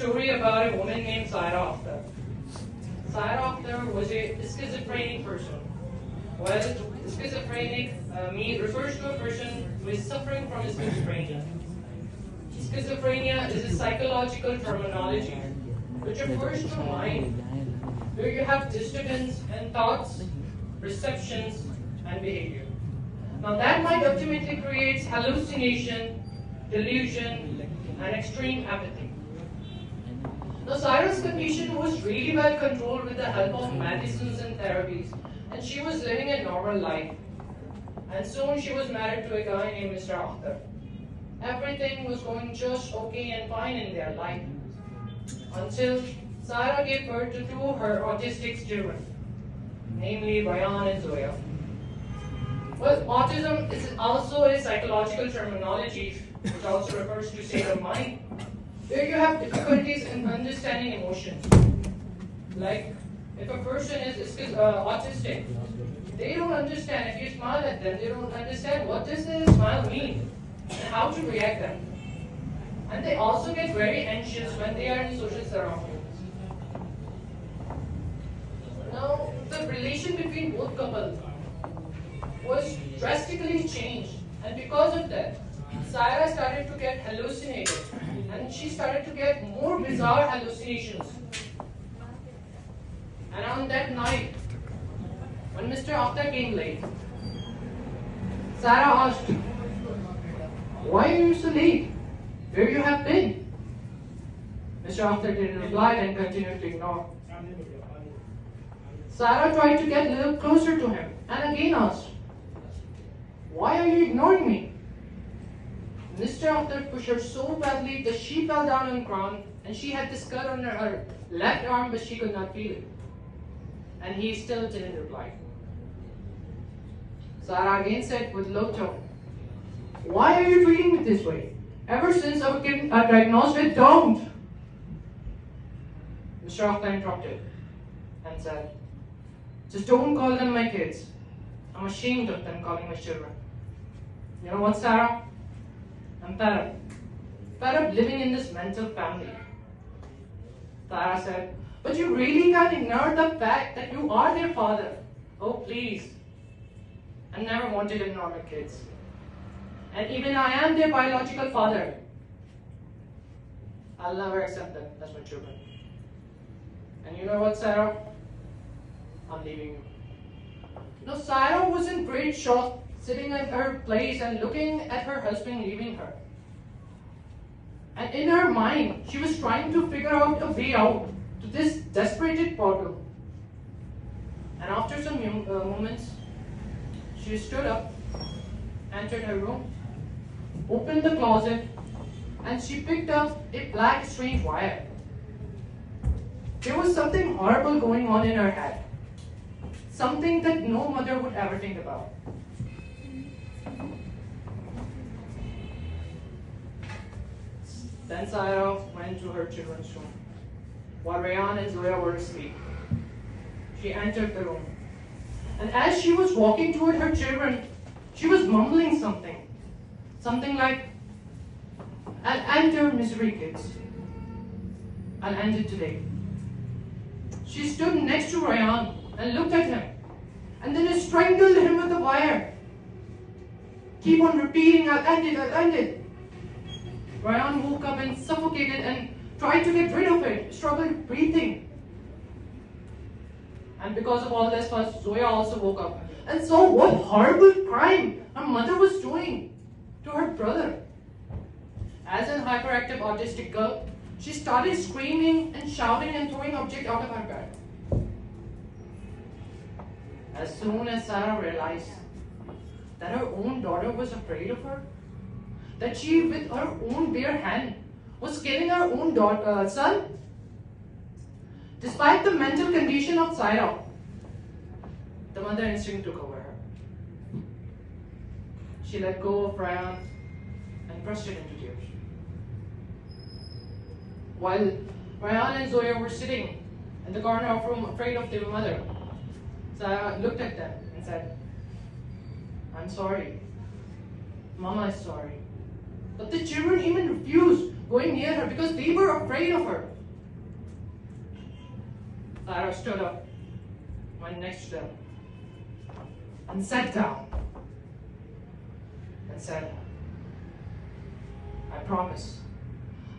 story about a woman named Saifullah. Saifullah was a schizophrenic person. Well, schizophrenic refers to a person who is suffering from schizophrenia. Schizophrenia is a psychological terminology which refers to a mind where you have disturbance in thoughts, perceptions, and behavior. Now that mind ultimately creates hallucination, delusion, and extreme apathy. Now Cyrus' condition was really well controlled with the help of medicines and therapies, and she was living a normal life. And soon she was married to a guy named Mr. Akhtar. Everything was going just okay and fine in their life, until Sarah gave birth to two of her autistic children, namely Ryan and Zoya. Well, autism is also a psychological terminology which also refers to state of mind, where you have difficulties in understanding emotions. Like, if a person is autistic, they don't understand. If you smile at them, they don't understand what does this smile mean and how to react them. And they also get very anxious when they are in social surroundings. Now, the relation between both couples was drastically changed, and because of that, Sarah started to get hallucinated, and she started to get more bizarre hallucinations. And on that night, when Mr. Akhtar came late, Sarah asked, "Why are you so late? Where you have been?" Mr. Akhtar didn't reply and continued to ignore. Sarah tried to get a little closer to him and again asked, "Why are you ignoring me?" Mr. Akhtar pushed her so badly that she fell down on the ground, and she had this cut on her left arm, but she could not feel it. And he still didn't reply. Sarah again said with low tone, "Why are you treating me this way? Ever since I was diagnosed with Down." Mr. Akhtar interrupted and said, "Just don't call them my kids. I'm ashamed of them calling my children. You know what, Sarah? I'm fed up. Fed up living in this mental family." Sarah said, "But you really can't ignore the fact that you are their father." "Oh, please. I never wanted to ignore my kids. And even I am their biological father. I'll never accept them as my children. And you know what, Sarah? I'm leaving you." Now, Sarah was in great shock, sitting at her place and looking at her husband leaving her. And in her mind, she was trying to figure out a way out to this desperate problem. And after some moments, she stood up, entered her room, opened the closet, and she picked up a black strange wire. There was something horrible going on in her head. Something that no mother would ever think about. Then Sarah went to her children's room, while Rayan and Zoya were asleep. She entered the room, and as she was walking toward her children, she was mumbling something. Something like, "I'll end your misery, kids. I'll end it today." She stood next to Rayan and looked at him, and then strangled him with the wire. Keep on repeating, "I'll end it, I'll end it." Ryan woke up and suffocated and tried to get rid of it, struggled breathing. And because of all this fuss, Zoya also woke up and saw what horrible crime her mother was doing to her brother. As an hyperactive autistic girl, she started screaming and shouting and throwing objects out of her bed. As soon as Sarah realized that her own daughter was afraid of her, that she, with her own bare hand, was killing her own son, despite the mental condition of Sarah, the mother instinct took over her. She let go of Ryan and bursted into tears. While Ryan and Zoya were sitting in the corner of the room, afraid of their mother, Sarah looked at them and said, "I'm sorry. Mama is sorry." But the children even refused going near her because they were afraid of her. Clara stood up, went next to them, and sat down and said, I promise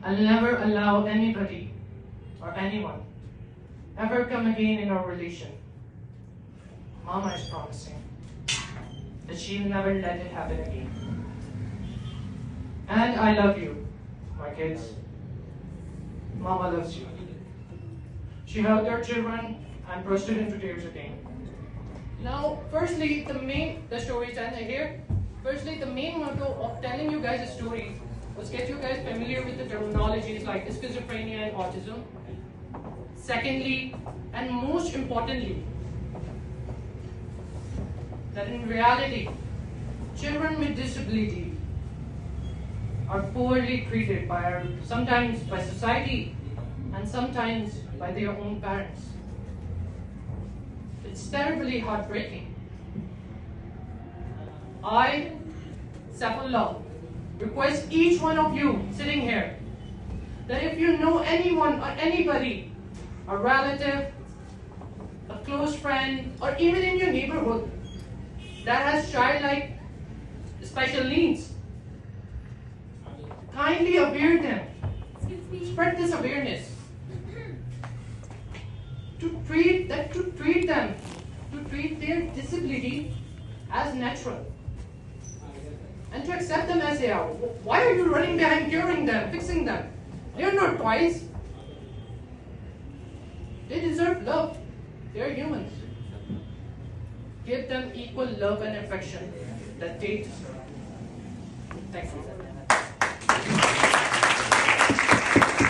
I'll never allow anybody or anyone ever come again in our relation. Mama is promising that she'll never let it happen again. And I love you, my kids. Mama loves you. She hugged her children and burst into tears again. Now, firstly, the stories ended here. Firstly, the main motto of telling you guys a story was get you guys familiar with the terminologies like schizophrenia and autism. Secondly, and most importantly, that in reality, children with disability are poorly treated sometimes by society and sometimes by their own parents. It's terribly heartbreaking. I, Saifullah, request each one of you sitting here that if you know anyone or anybody, a relative, a close friend, or even in your neighborhood that has childlike special needs, kindly aware them. Spread this awareness. To treat their disability as natural. And to accept them as they are. Why are you running behind curing them, fixing them? They are not toys. They deserve love. They are humans. Give them equal love and affection that they deserve. Thank you.